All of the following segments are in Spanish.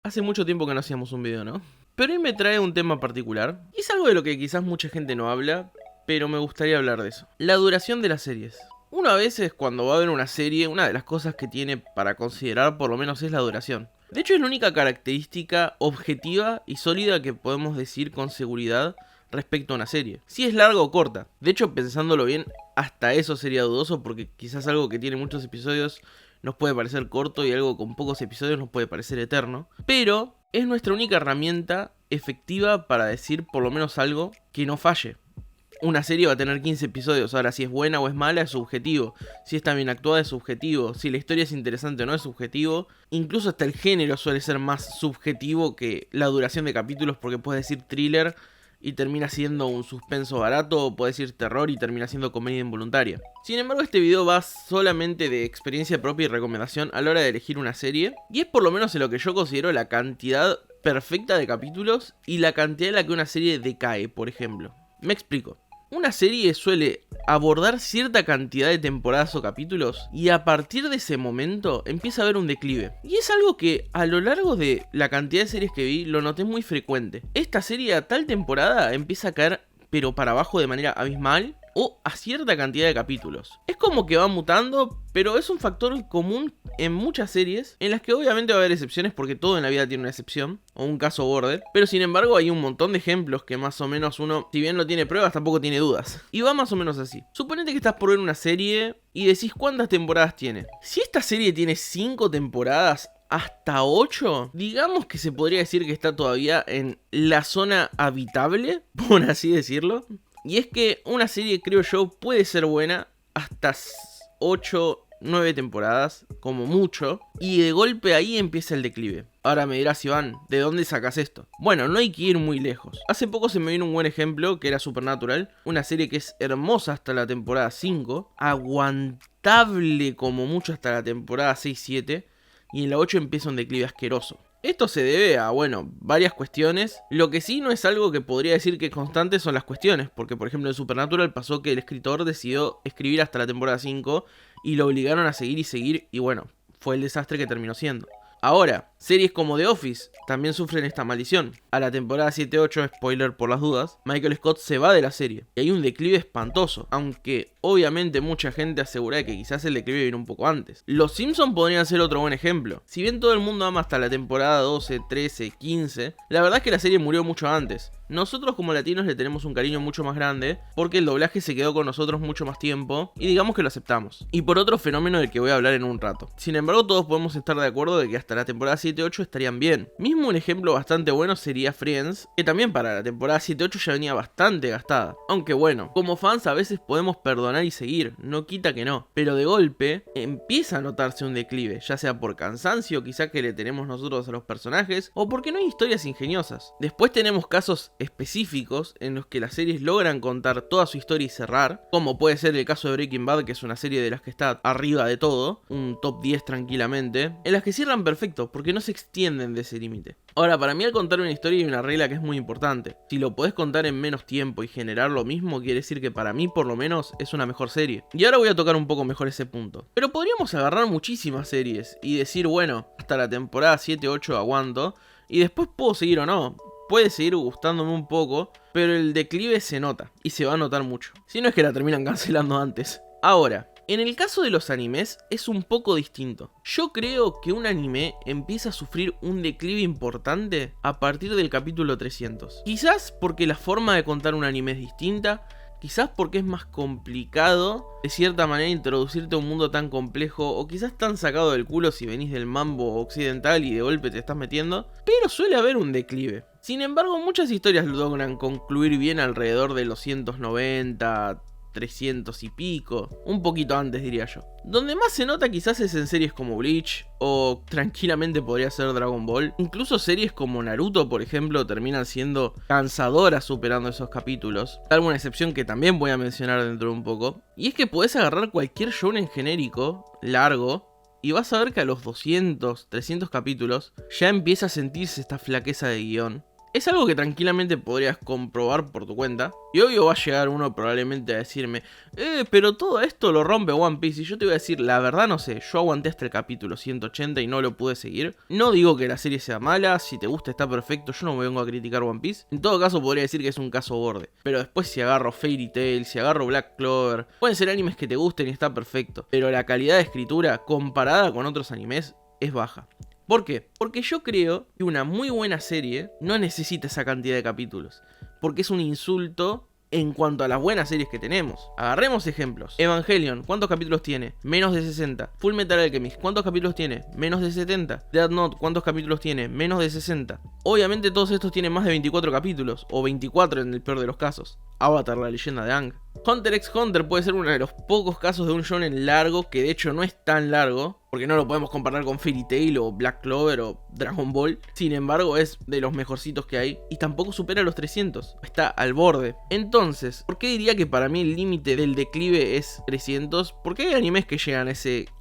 Hace mucho tiempo que no hacíamos un video, ¿no? Pero hoy me trae un tema particular. Y es algo de lo que quizás mucha gente no habla, pero me gustaría hablar de eso. La duración de las series. Uno a veces cuando va a ver una serie, una de las cosas que tiene para considerar por lo menos es la duración. De hecho es la única característica objetiva y sólida que podemos decir con seguridad respecto a una serie. Si es larga o corta. De hecho, pensándolo bien, hasta eso sería dudoso porque quizás algo que tiene muchos episodios nos puede parecer corto y algo con pocos episodios nos puede parecer eterno. Pero es nuestra única herramienta efectiva para decir por lo menos algo que no falle. Una serie va a tener 15 episodios, ahora si es buena o es mala es subjetivo, si está bien actuada es subjetivo, si la historia es interesante o no es subjetivo, incluso hasta el género suele ser más subjetivo que la duración de capítulos porque puedes decir thriller y termina siendo un suspenso barato, o puedes decir terror y termina siendo comedia involuntaria. Sin embargo, este video va solamente de experiencia propia y recomendación a la hora de elegir una serie, y es por lo menos en lo que yo considero la cantidad perfecta de capítulos y la cantidad en la que una serie decae, por ejemplo. Me explico. Una serie suele abordar cierta cantidad de temporadas o capítulos y a partir de ese momento empieza a haber un declive. Y es algo que a lo largo de la cantidad de series que vi lo noté muy frecuente. Esta serie a tal temporada empieza a caer pero para abajo de manera abismal o a cierta cantidad de capítulos. Es como que va mutando, pero es un factor común en muchas series, en las que obviamente va a haber excepciones porque todo en la vida tiene una excepción, o un caso borde, pero sin embargo hay un montón de ejemplos que más o menos uno, si bien no tiene pruebas, tampoco tiene dudas. Y va más o menos así. Suponete que estás por ver una serie y decís cuántas temporadas tiene. Si esta serie tiene 5 temporadas, hasta 8, digamos que se podría decir que está todavía en la zona habitable, por así decirlo. Y es que una serie, creo yo, puede ser buena hasta 8, 9 temporadas, como mucho, y de golpe ahí empieza el declive. Ahora me dirás, Iván, ¿de dónde sacas esto? Bueno, no hay que ir muy lejos. Hace poco se me vino un buen ejemplo, que era Supernatural, una serie que es hermosa hasta la temporada 5, aguantable como mucho hasta la temporada 6-7, y en la 8 empieza un declive asqueroso. Esto se debe a, bueno, varias cuestiones. Lo que sí no es algo que podría decir que es constante son las cuestiones. Porque, por ejemplo, en Supernatural pasó que el escritor decidió escribir hasta la temporada 5 y lo obligaron a seguir y seguir. Y bueno, fue el desastre que terminó siendo. Ahora, series como The Office también sufren esta maldición. A la temporada 7-8, spoiler por las dudas, Michael Scott se va de la serie. Y hay un declive espantoso, aunque obviamente mucha gente asegura que quizás el declive viene un poco antes. Los Simpsons podrían ser otro buen ejemplo. Si bien todo el mundo ama hasta la temporada 12, 13, 15, la verdad es que la serie murió mucho antes. Nosotros como latinos le tenemos un cariño mucho más grande porque el doblaje se quedó con nosotros mucho más tiempo y digamos que lo aceptamos. Y por otro fenómeno del que voy a hablar en un rato. Sin embargo, todos podemos estar de acuerdo de que hasta la temporada 7-8 estarían bien. Mismo un ejemplo bastante bueno sería Friends, que también para la temporada 7-8 ya venía bastante gastada. Aunque bueno, como fans a veces podemos perdonar y seguir, no quita que no. Pero de golpe empieza a notarse un declive, ya sea por cansancio quizá que le tenemos nosotros a los personajes o porque no hay historias ingeniosas. Después tenemos casos específicos en los que las series logran contar toda su historia y cerrar, como puede ser el caso de Breaking Bad, que es una serie de las que está arriba de todo, un top 10 tranquilamente, en las que cierran perfecto porque no se extienden de ese límite. Ahora, para mí al contar una historia hay una regla que es muy importante. Si lo podés contar en menos tiempo y generar lo mismo, quiere decir que para mí por lo menos es una mejor serie. Y ahora voy a tocar un poco mejor ese punto. Pero podríamos agarrar muchísimas series y decir, bueno, hasta la temporada 7-8 aguanto y después puedo seguir o no. Puede seguir gustándome un poco, pero el declive se nota, y se va a notar mucho. Si no es que la terminan cancelando antes. Ahora, en el caso de los animes es un poco distinto. Yo creo que un anime empieza a sufrir un declive importante a partir del capítulo 300. Quizás porque la forma de contar un anime es distinta, quizás porque es más complicado de cierta manera introducirte a un mundo tan complejo, o quizás tan sacado del culo si venís del mambo occidental y de golpe te estás metiendo, pero suele haber un declive. Sin embargo, muchas historias logran concluir bien alrededor de los 190, 300 y pico, un poquito antes diría yo. Donde más se nota quizás es en series como Bleach, o tranquilamente podría ser Dragon Ball. Incluso series como Naruto, por ejemplo, terminan siendo cansadoras superando esos capítulos. Salvo una excepción que también voy a mencionar dentro de un poco. Y es que podés agarrar cualquier shounen genérico, largo, y vas a ver que a los 200, 300 capítulos ya empieza a sentirse esta flaqueza de guión. Es algo que tranquilamente podrías comprobar por tu cuenta. Y obvio va a llegar uno probablemente a decirme, pero todo esto lo rompe One Piece. Y yo te voy a decir, la verdad no sé, yo aguanté hasta el capítulo 180 y no lo pude seguir. No digo que la serie sea mala, si te gusta está perfecto, yo no me vengo a criticar One Piece. En todo caso podría decir que es un caso borde. Pero después si agarro Fairy Tail, si agarro Black Clover, pueden ser animes que te gusten y está perfecto. Pero la calidad de escritura comparada con otros animes es baja. ¿Por qué? Porque yo creo que una muy buena serie no necesita esa cantidad de capítulos. Porque es un insulto en cuanto a las buenas series que tenemos. Agarremos ejemplos. Evangelion, ¿cuántos capítulos tiene? Menos de 60. Full Metal Alchemist, ¿cuántos capítulos tiene? Menos de 70. Death Note, ¿cuántos capítulos tiene? Menos de 60. Obviamente todos estos tienen más de 24 capítulos, o 24 en el peor de los casos. Avatar, la leyenda de Aang. Hunter x Hunter puede ser uno de los pocos casos de un shonen largo, que de hecho no es tan largo, porque no lo podemos comparar con Fairy Tail o Black Clover o Dragon Ball. Sin embargo, es de los mejorcitos que hay y tampoco supera los 300. Está al borde. Entonces, ¿por qué diría que para mí el límite del declive es 300? Porque hay animes que llegan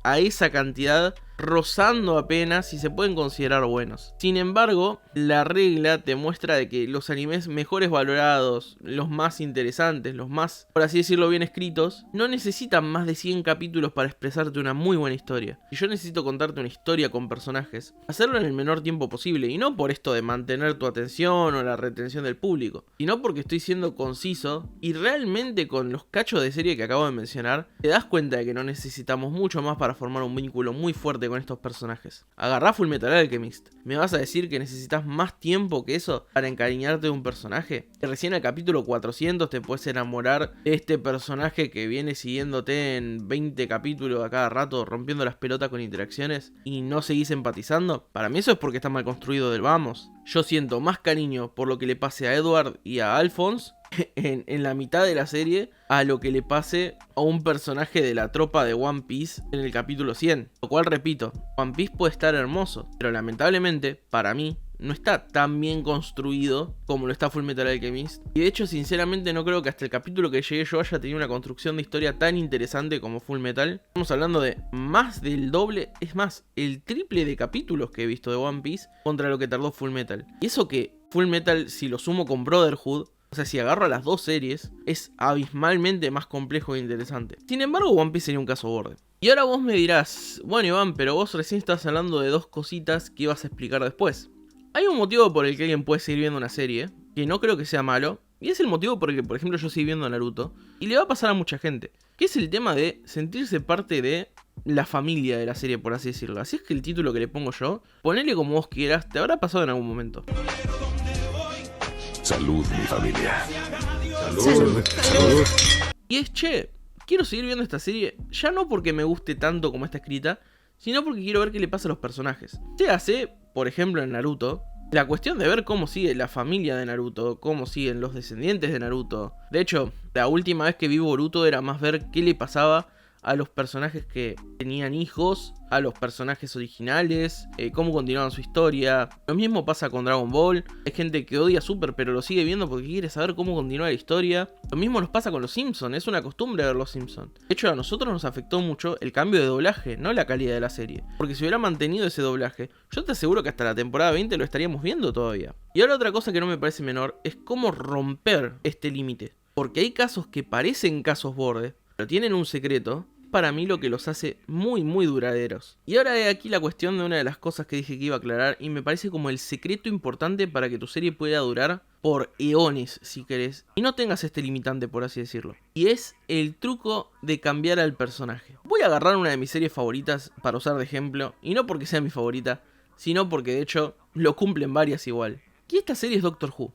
a esa cantidad rozando apenas y se pueden considerar buenos. Sin embargo, la regla te muestra de que los animes mejores valorados, los más interesantes, los más, por así decirlo, bien escritos, no necesitan más de 100 capítulos para expresarte una muy buena historia. Si yo necesito contarte una historia con personajes, hacerlo en el menor tiempo posible, y no por esto de mantener tu atención o la retención del público, sino porque estoy siendo conciso y realmente con los cachos de serie que acabo de mencionar, te das cuenta de que no necesitamos mucho más para formar un vínculo muy fuerte con estos personajes. Agarrá Full Metal Alchemist. ¿Me vas a decir que necesitas más tiempo que eso para encariñarte de un personaje? Que recién al capítulo 400 te puedes enamorar de este personaje que viene siguiéndote en 20 capítulos a cada rato, rompiendo las pelotas con interacciones, y no seguís empatizando. Para mí eso es porque está mal construido del vamos. Yo siento más cariño por lo que le pase a Edward y a Alphonse en la mitad de la serie a lo que le pase a un personaje de la tropa de One Piece en el capítulo 100. Lo cual, repito, One Piece puede estar hermoso, pero lamentablemente, para mí, no está tan bien construido como lo está Full Metal Alchemist. Y de hecho, sinceramente, no creo que hasta el capítulo que llegué yo haya tenido una construcción de historia tan interesante como Full Metal. Estamos hablando de más del doble, es más, el triple de capítulos que he visto de One Piece contra lo que tardó Full Metal. Y eso que Full Metal, si lo sumo con Brotherhood, o sea, si agarro a las dos series, es abismalmente más complejo e interesante. Sin embargo, One Piece sería un caso borde. Y ahora vos me dirás, bueno Iván, pero vos recién estás hablando de dos cositas que ibas a explicar después. Hay un motivo por el que alguien puede seguir viendo una serie, que no creo que sea malo, y es el motivo por el que, por ejemplo, yo sigo viendo Naruto, y le va a pasar a mucha gente, que es el tema de sentirse parte de la familia de la serie, por así decirlo. Así es que el título que le pongo yo, ponele como vos quieras, te habrá pasado en algún momento. Salud, mi familia. Salud. Salud. Y es, che, quiero seguir viendo esta serie, ya no porque me guste tanto como está escrita, sino porque quiero ver qué le pasa a los personajes. Se hace, por ejemplo, en Naruto, la cuestión de ver cómo sigue la familia de Naruto, cómo siguen los descendientes de Naruto. De hecho, la última vez que vi Boruto era más ver qué le pasaba a los personajes que tenían hijos, a los personajes originales, cómo continuaban su historia. Lo mismo pasa con Dragon Ball. Hay gente que odia Super pero lo sigue viendo porque quiere saber cómo continúa la historia. Lo mismo nos pasa con los Simpsons, es una costumbre ver los Simpsons. De hecho, a nosotros nos afectó mucho el cambio de doblaje, no la calidad de la serie. Porque si hubiera mantenido ese doblaje, yo te aseguro que hasta la temporada 20 lo estaríamos viendo todavía. Y ahora otra cosa que no me parece menor es cómo romper este límite. Porque hay casos que parecen casos borde, pero tienen un secreto, para mí lo que los hace muy muy duraderos. Y ahora he aquí la cuestión de una de las cosas que dije que iba a aclarar, y me parece como el secreto importante para que tu serie pueda durar por eones, si querés, y no tengas este limitante, por así decirlo. Y es el truco de cambiar al personaje. Voy a agarrar una de mis series favoritas para usar de ejemplo, y no porque sea mi favorita, sino porque de hecho lo cumplen varias igual. Y esta serie es Doctor Who.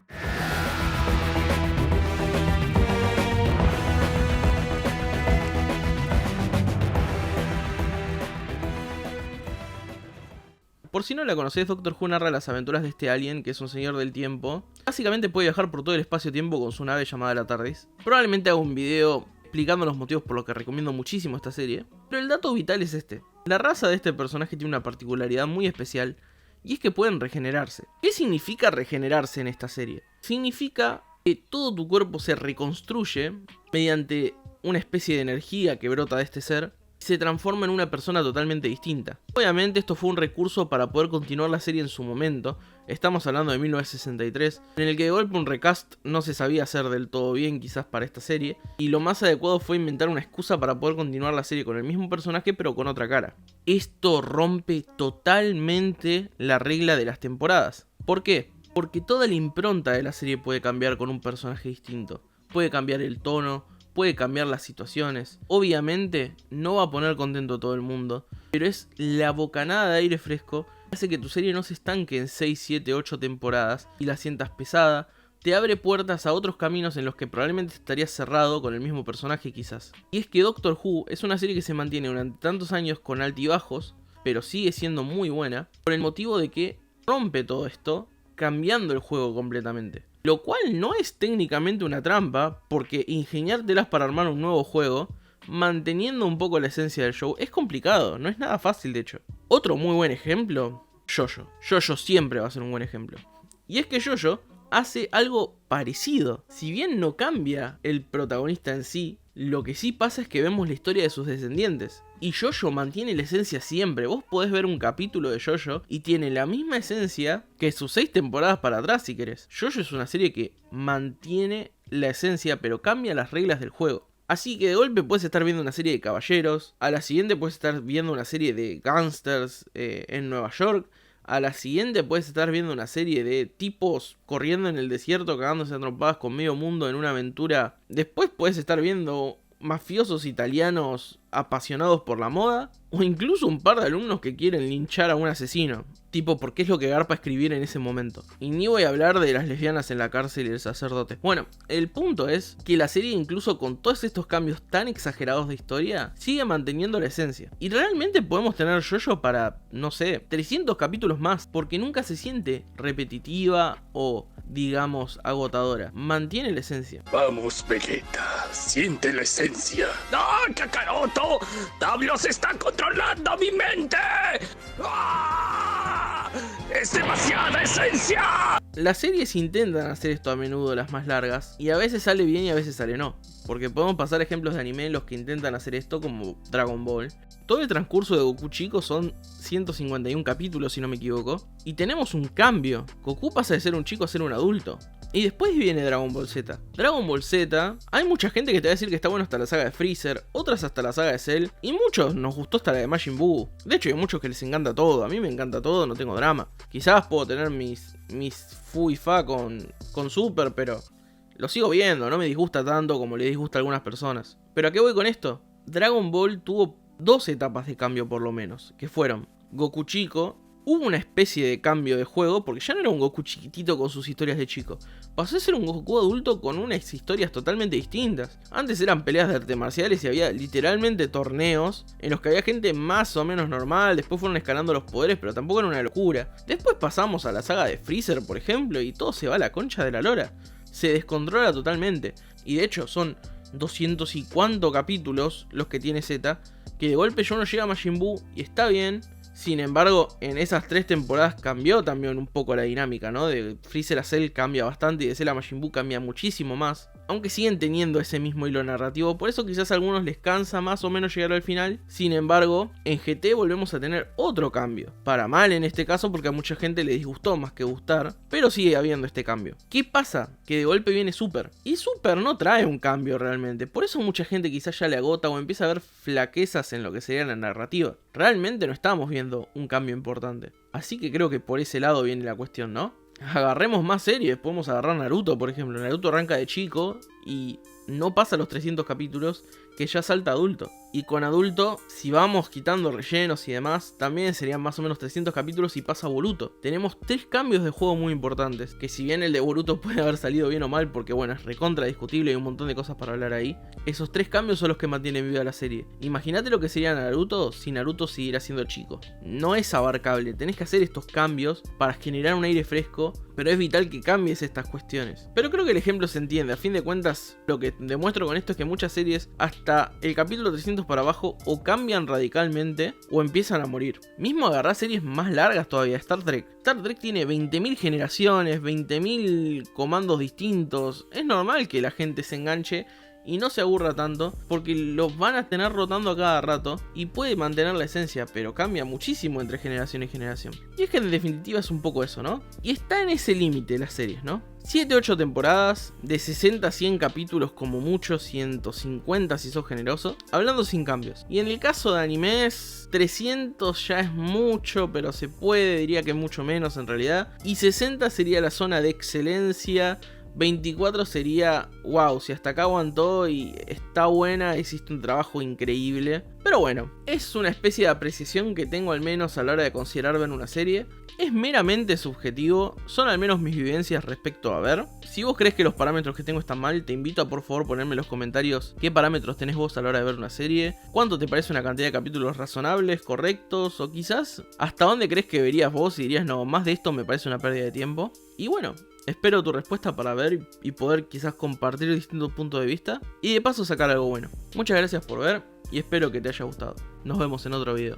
Por si no la conocés, Doctor Who narra las aventuras de este alien, que es un señor del tiempo. Básicamente puede viajar por todo el espacio-tiempo con su nave llamada la TARDIS. Probablemente haga un video explicando los motivos por los que recomiendo muchísimo esta serie. Pero el dato vital es este. La raza de este personaje tiene una particularidad muy especial, y es que pueden regenerarse. ¿Qué significa regenerarse en esta serie? Significa que todo tu cuerpo se reconstruye mediante una especie de energía que brota de este ser, se transforma en una persona totalmente distinta. Obviamente esto fue un recurso para poder continuar la serie en su momento, estamos hablando de 1963, en el que de golpe un recast no se sabía hacer del todo bien quizás para esta serie, y lo más adecuado fue inventar una excusa para poder continuar la serie con el mismo personaje pero con otra cara. Esto rompe totalmente la regla de las temporadas. ¿Por qué? Porque toda la impronta de la serie puede cambiar con un personaje distinto, puede cambiar el tono, puede cambiar las situaciones. Obviamente no va a poner contento a todo el mundo, pero es la bocanada de aire fresco que hace que tu serie no se estanque en 6, 7, 8 temporadas y la sientas pesada. Te abre puertas a otros caminos en los que probablemente estarías cerrado con el mismo personaje quizás. Y es que Doctor Who es una serie que se mantiene durante tantos años con altibajos, pero sigue siendo muy buena, por el motivo de que rompe todo esto, cambiando el juego completamente. Lo cual no es técnicamente una trampa, porque ingeniártelas para armar un nuevo juego, manteniendo un poco la esencia del show, es complicado, no es nada fácil de hecho. Otro muy buen ejemplo, JoJo. JoJo siempre va a ser un buen ejemplo. Y es que JoJo hace algo parecido. Si bien no cambia el protagonista en sí, lo que sí pasa es que vemos la historia de sus descendientes. Y JoJo mantiene la esencia siempre. Vos podés ver un capítulo de JoJo y tiene la misma esencia que sus 6 temporadas para atrás si querés. JoJo es una serie que mantiene la esencia pero cambia las reglas del juego. Así que de golpe puedes estar viendo una serie de caballeros, a la siguiente puedes estar viendo una serie de gangsters en Nueva York, a la siguiente puedes estar viendo una serie de tipos corriendo en el desierto cagándose a trompadas con medio mundo en una aventura. Después puedes estar viendo mafiosos italianos apasionados por la moda, o incluso un par de alumnos que quieren linchar a un asesino, tipo porque es lo que garpa escribir en ese momento. Y ni voy a hablar de las lesbianas en la cárcel y el sacerdote. Bueno, el punto es que la serie, incluso con todos estos cambios tan exagerados de historia, sigue manteniendo la esencia. Y realmente podemos tener JoJo para, no sé, 300 capítulos más, porque nunca se siente repetitiva o, digamos, agotadora. Mantiene la esencia. Vamos, Vegeta, siente la esencia. ¡No, Kakaroto! ¡Diablos está controlando mi mente! ¡Ah! ¡Es demasiada esencia! Las series intentan hacer esto a menudo, las más largas, y a veces sale bien y a veces sale no. Porque podemos pasar ejemplos de anime en los que intentan hacer esto, como Dragon Ball. Todo el transcurso de Goku chico son 151 capítulos, si no me equivoco, y tenemos un cambio. Goku pasa de ser un chico a ser un adulto. Y después viene Dragon Ball Z. Dragon Ball Z, hay mucha gente que te va a decir que está bueno hasta la saga de Freezer, otras hasta la saga de Cell, y muchos nos gustó hasta la de Majin Buu. De hecho hay muchos que les encanta todo, a mí me encanta todo, no tengo drama. Quizás puedo tener mis fu y fa con Super, pero lo sigo viendo, no me disgusta tanto como le disgusta a algunas personas. ¿Pero a qué voy con esto? Dragon Ball tuvo 2 etapas de cambio por lo menos, que fueron Goku chico. Hubo una especie de cambio de juego, porque ya no era un Goku chiquitito con sus historias de chico. Pasó a ser un Goku adulto con unas historias totalmente distintas. Antes eran peleas de artes marciales y había literalmente torneos en los que había gente más o menos normal. Después fueron escalando los poderes, pero tampoco era una locura. Después pasamos a la saga de Freezer, por ejemplo, y todo se va a la concha de la lora. Se descontrola totalmente. Y de hecho son 200 y cuánto capítulos los que tiene Z, que de golpe ya no llega a Majin Buu y está bien. Sin embargo, en esas 3 temporadas cambió también un poco la dinámica, ¿no? De Freezer a Cell cambia bastante y de Cell a Majin Buu cambia muchísimo más. Aunque siguen teniendo ese mismo hilo narrativo, por eso quizás a algunos les cansa más o menos llegar al final. Sin embargo, en GT volvemos a tener otro cambio. Para mal en este caso, porque a mucha gente le disgustó más que gustar, pero sigue habiendo este cambio. ¿Qué pasa? Que de golpe viene Super. Y Super no trae un cambio realmente. Por eso mucha gente quizás ya le agota o empieza a ver flaquezas en lo que sería la narrativa. Realmente no estamos viendo un cambio importante. Así que creo que por ese lado viene la cuestión, ¿no? Agarremos más series, podemos agarrar Naruto, por ejemplo. Naruto arranca de chico y no pasa los 300 capítulos que ya salta adulto. Y con adulto, si vamos quitando rellenos y demás, también serían más o menos 300 capítulos y pasa Boruto. Tenemos 3 cambios de juego muy importantes, que si bien el de Boruto puede haber salido bien o mal, porque bueno, es recontra discutible y hay un montón de cosas para hablar ahí, esos 3 cambios son los que mantienen viva la serie. Imagínate lo que sería Naruto si Naruto siguiera siendo chico. No es abarcable, tenés que hacer estos cambios para generar un aire fresco, pero es vital que cambies estas cuestiones. Pero creo que el ejemplo se entiende, a fin de cuentas, lo que demuestro con esto es que muchas series, hasta el capítulo 300 para abajo, o cambian radicalmente o empiezan a morir. Mismo agarrar series más largas todavía, Star Trek. Star Trek tiene 20.000 generaciones, 20.000 comandos distintos. Es normal que la gente se enganche y no se aburra tanto, porque los van a tener rotando a cada rato y puede mantener la esencia, pero cambia muchísimo entre generación y generación. Y es que en definitiva es un poco eso, ¿no? Y está en ese límite las series, ¿no? 7-8 temporadas, de 60 a 100 capítulos como mucho, 150 si sos generoso, hablando sin cambios. Y en el caso de animes, 300 ya es mucho, pero se puede, diría que mucho menos en realidad. Y 60 sería la zona de excelencia. 24 sería, wow, si hasta acá aguantó y está buena, hiciste un trabajo increíble. Pero bueno, es una especie de apreciación que tengo al menos a la hora de considerar ver una serie. Es meramente subjetivo, son al menos mis vivencias respecto a ver. Si vos crees que los parámetros que tengo están mal, te invito a por favor ponerme en los comentarios qué parámetros tenés vos a la hora de ver una serie. Cuánto te parece una cantidad de capítulos razonables, correctos, o quizás hasta dónde crees que verías vos y dirías no, más de esto me parece una pérdida de tiempo. Y bueno, espero tu respuesta para ver y poder quizás compartir distintos puntos de vista y de paso sacar algo bueno. Muchas gracias por ver y espero que te haya gustado. Nos vemos en otro video.